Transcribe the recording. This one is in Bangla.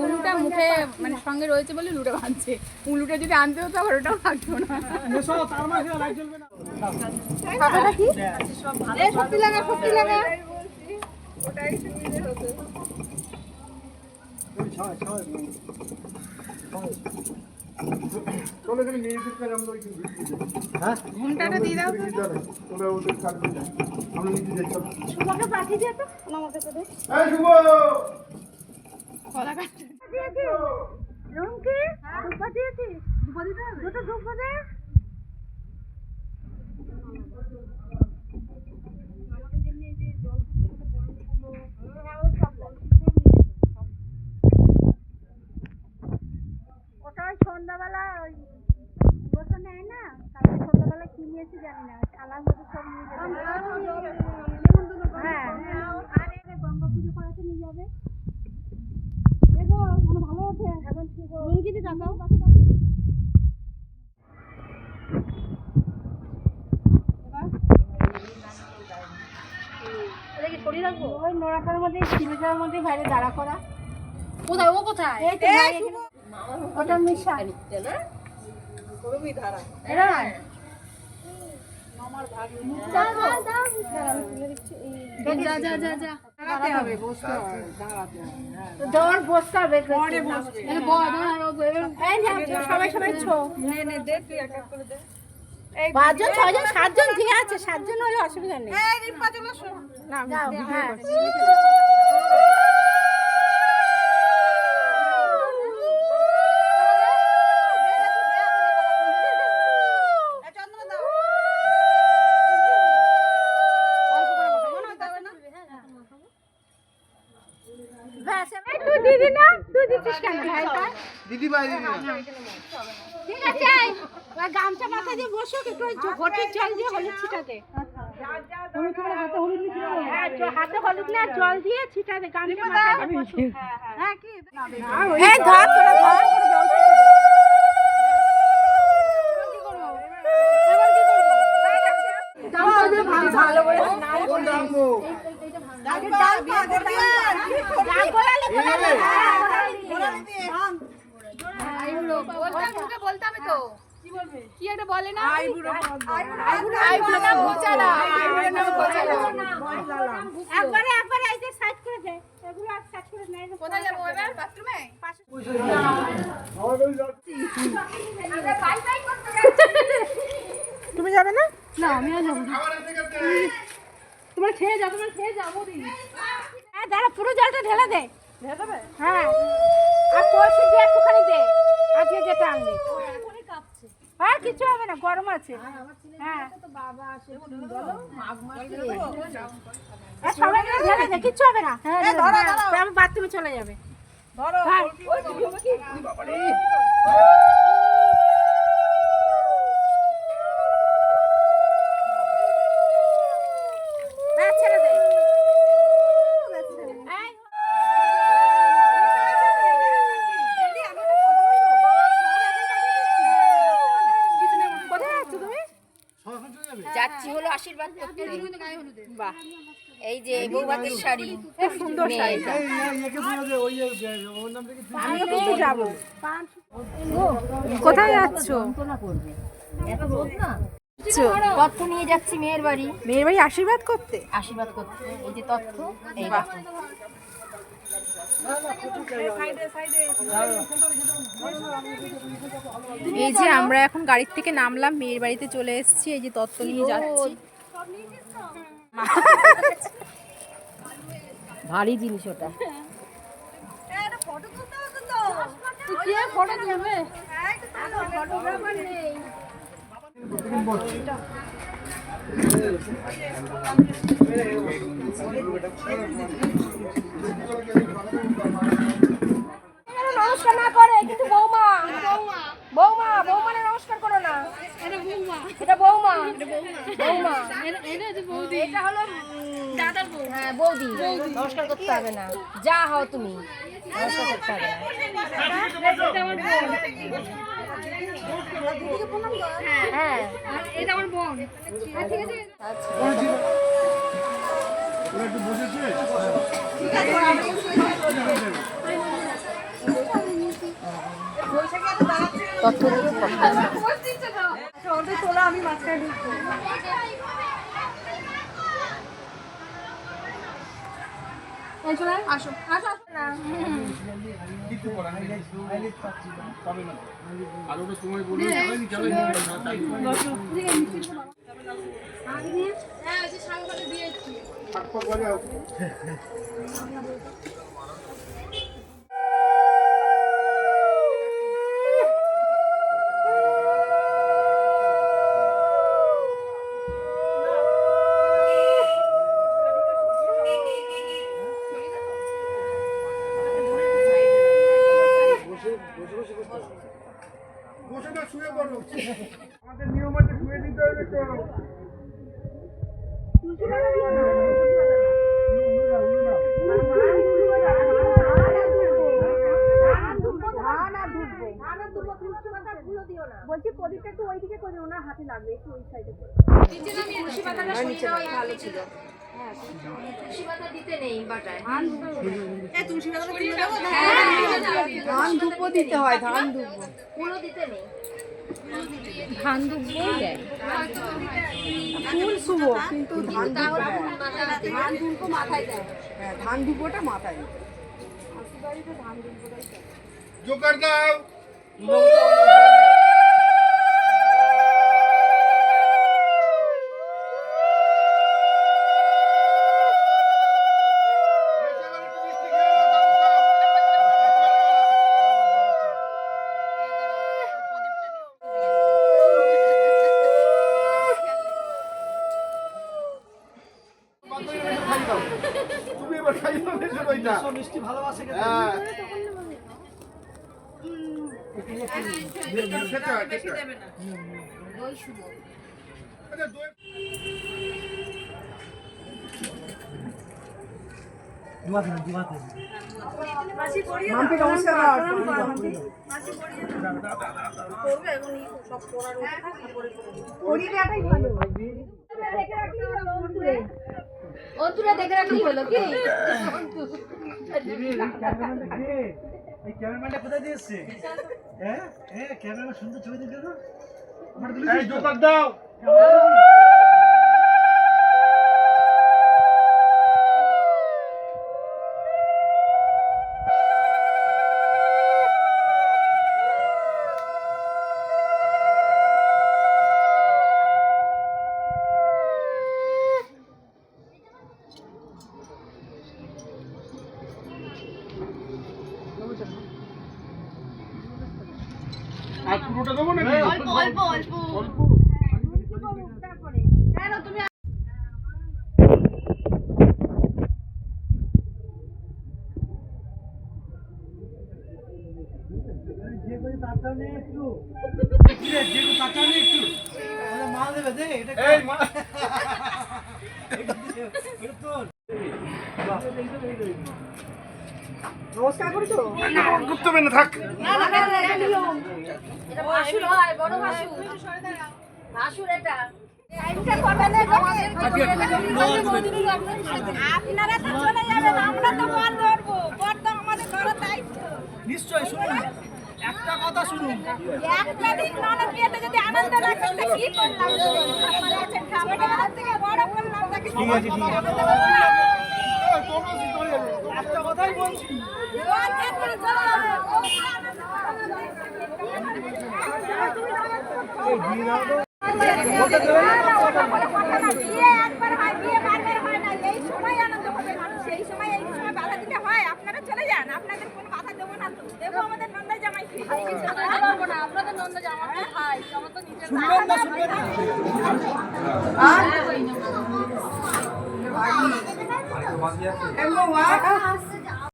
উলুটা মুখে মানে সঙ্গে রয়েছে বলে উলুটা ভাঙছে। উলুটা যদি আনতে হতো আবার ওটাও ভাঙতো না। ঘুমটাটা দিয়ে দাও। শুভকে পাঠিয়ে দিও তো আমাকে করে। এই শুভ কলা কাটতে দিয়েছি। রুমকি ধূপ দিয়েছি। ধূপ দিতে হবে। দুটো ধূপ দে। আমাকে যেমনি যে জল ফুটতে বড় ফুলো হ্যাঁ ওই সব ওটা ওই সন্ধ্যাবেলা ওই বসে নেয় না কালকে সন্ধ্যাবেলা কি নিয়েছি জানি না থালার মধ্যে সব নিয়ে যাবে হ্যাঁ আর গঙ্গা পুজো করাতে নিয়ে যাবে দেখো মানে ভালো ওঠে এখন রুমকিতে তাকাও ওই নোড়াটার মধ্যে সিমেন্টের মধ্যে বাইরে দাঁড়া করা কোথায় ও কোথায় ওটা মিশা নিতে না করবি ধারা এরা মামার ভাগ যা দাঁড়াতে হবে বসতে হবে দাঁড়াতে হবে দৌড় বসতে হবে পরে বসবে এই সবাই সবাই ছো নে দে তুই এক এক করে দে এই 5 জন 6 জন 7 জন ঠিক আছে 7 জন হলে অসুবিধা নেই এই রিম্পা চলে আসো না হ্যাঁ দিদি না তুই দিছিস কেন দিদি ভাই দিদি ঠিক আছে ওই গামছা মাথা দিয়ে বসো একটু ঘটির জল দিয়ে হলুদ ছিটাতে তুমি তোমার হাতে হলুদ নিয়ে হ্যাঁ হাতে হলুদ না জল দিয়ে ছিটাতে গামছা মাথা দিয়ে বসো হ্যাঁ কি এই ধর তোরা ধর করে জল দিয়ে এবার কি করব ভালো করে স্নান করে নামবো আগে ডাল দিয়ে ডাল গোলালে গোলালে বলতাম তোকে বলতাম তো কি বলবে কি এটা বলে না আইবুড়ো না বোচালা আইবুড়ো না বোচালা একবারে এই যে সাইড করে দে এগুলো আর সাইড করে নেই কোথায় যাব এবার বাথরুমে পাশে আমরা বাই বাই করতে যাচ্ছি তুমি যাবে না না আমিও যাব না তোমরা খেয়ে যাবো দিই হ্যাঁ দাঁড়া পুরো জলটা ঢেলে দে ঢেলে দেবে হ্যাঁ আর কলসি দিয়ে একটুখানি দে আজকে যেটা আনলি হ্যাঁ কিছু হবে না গরম আছে হ্যাঁ তো বাবা আসে বলো মাঘ মাসে সবাই মিলে ঢেলে দে কিছু হবে না হ্যাঁ ধরো আমি বাথরুমে চলে যাবে ধরো বাবা রে যাচ্ছি হলো আশীর্বাদ করতে বাহ এই যে বৌভাতের শাড়ি খুব সুন্দর শাড়ি আমি কিন্তু যাব কোথায় যাচ্ছ তথ্য নিয়ে যাচ্ছি মেয়ের বাড়ি আশীর্বাদ করতে এই যে তথ্য এই এই যে আমরা এখন গাড়ির থেকে নামলাম মেয়ের বাড়িতে চলে এসেছি এই যে তত্ত্ব নিয়ে যাচ্ছি ভারী জিনিস ওটা নমস্কার না করে কিন্তু বৌমা নমস্কার করো না এটা বৌমা এটা হলো দাদার বউ হ্যাঁ বৌদি নমস্কার করতে হবে না যা হও তুমি নমস্কার করতে হবে না আমার বোন। হ্যাঁ এটা আমার বোন। ঠিক আছে একটু বসেছে আমি মাঝখানে ঢুকবো। আসো আসো না কিছু করার নেই পাবে না আর ওটা সময় বলে যাবেনি চলে হ্যাঁ যে সামনে দিয়েছি থাকপা বাজাও বসে না শুয়ে পড়ো আমাদের নিয়ম আছে শুয়ে দিতে হবে তো বলছি প্রদীপটা একটু ওইদিকে করে ওনার হাতে লাগবে একটু ওই সাইডে করে ভালো ছিল ধান ধুপো দিতে হয় ধান ধুপো পুরো দিতে নেই ধান ধুপোই দেয় ফুল শুভ কিন্তু ধান ধুপো মাথায় দেয় হ্যাঁ ধান ধুপোটা মাথায় ধান ধুপোটাই জোকার দাও তুমি এবার খাইও বেশি কইটা মিষ্টি ভালোবাসে হ্যাঁ খেতে হয় বেশি দেবে না দই শুধু আচ্ছা দই মাসি পড়িয়ে মাম্পি নমস্কার মাসি পড়িয়ে করবে এবং সব পড়ার উপরে পড়িয়ে দেওয়াটাই ভালো দেখে রাখলি হলো অন্তুরে দেখে রাখলি হলো কি এই ক্যামেরাম্যানটা কোথায় দিয়েছে হ্যাঁ হ্যাঁ ক্যামেরা সুন্দর ছবি দিতে তো আমার এই জোকার দাও আর পুরোটা দেবো নাকি অল্প অল্প অল্প অল্প কেন তুমি যে করে তাড়াতাড়ি নে একটু যে করে তাড়াতাড়ি নে একটু তাহলে মাল দেবে দে এটা এই মা এটা তোর নমস্কার করি তো গুপ্ত মেনে থাক না না এটা নিয়ম এটা ভাসুর হয় বড় ভাসুর ভাসুর এটা টাইমটা কবে না আপনারা তো চলে যাবেন আমরা তো বর ধরবো বর তো আমাদের ঘরের দায়িত্ব নিশ্চয় শুনুন একটা কথা শুনুন একটা দিন ননদ বিয়েতে যদি আনন্দ না করতে কি করলাম আমার আছে খাবার থেকে বড় করলাম তাকে ঠিক আছে ঠিক আছে একটা কথাই বলছি এই দিয়ে দাও তো একবার হয় বিয়ে বারবার হয় না এই সময় আনন্দ হবে মানুষ এই সময় বাধা দিতে হয় আপনারা চলে যান আপনাদের কোনো বাধা দেবো না তো দেবো আমাদের নন্দা জামাইকে না আপনাদের নন্দা জামাই ভাই আমার তো নিজের শুনবেন না শুনবেন না আর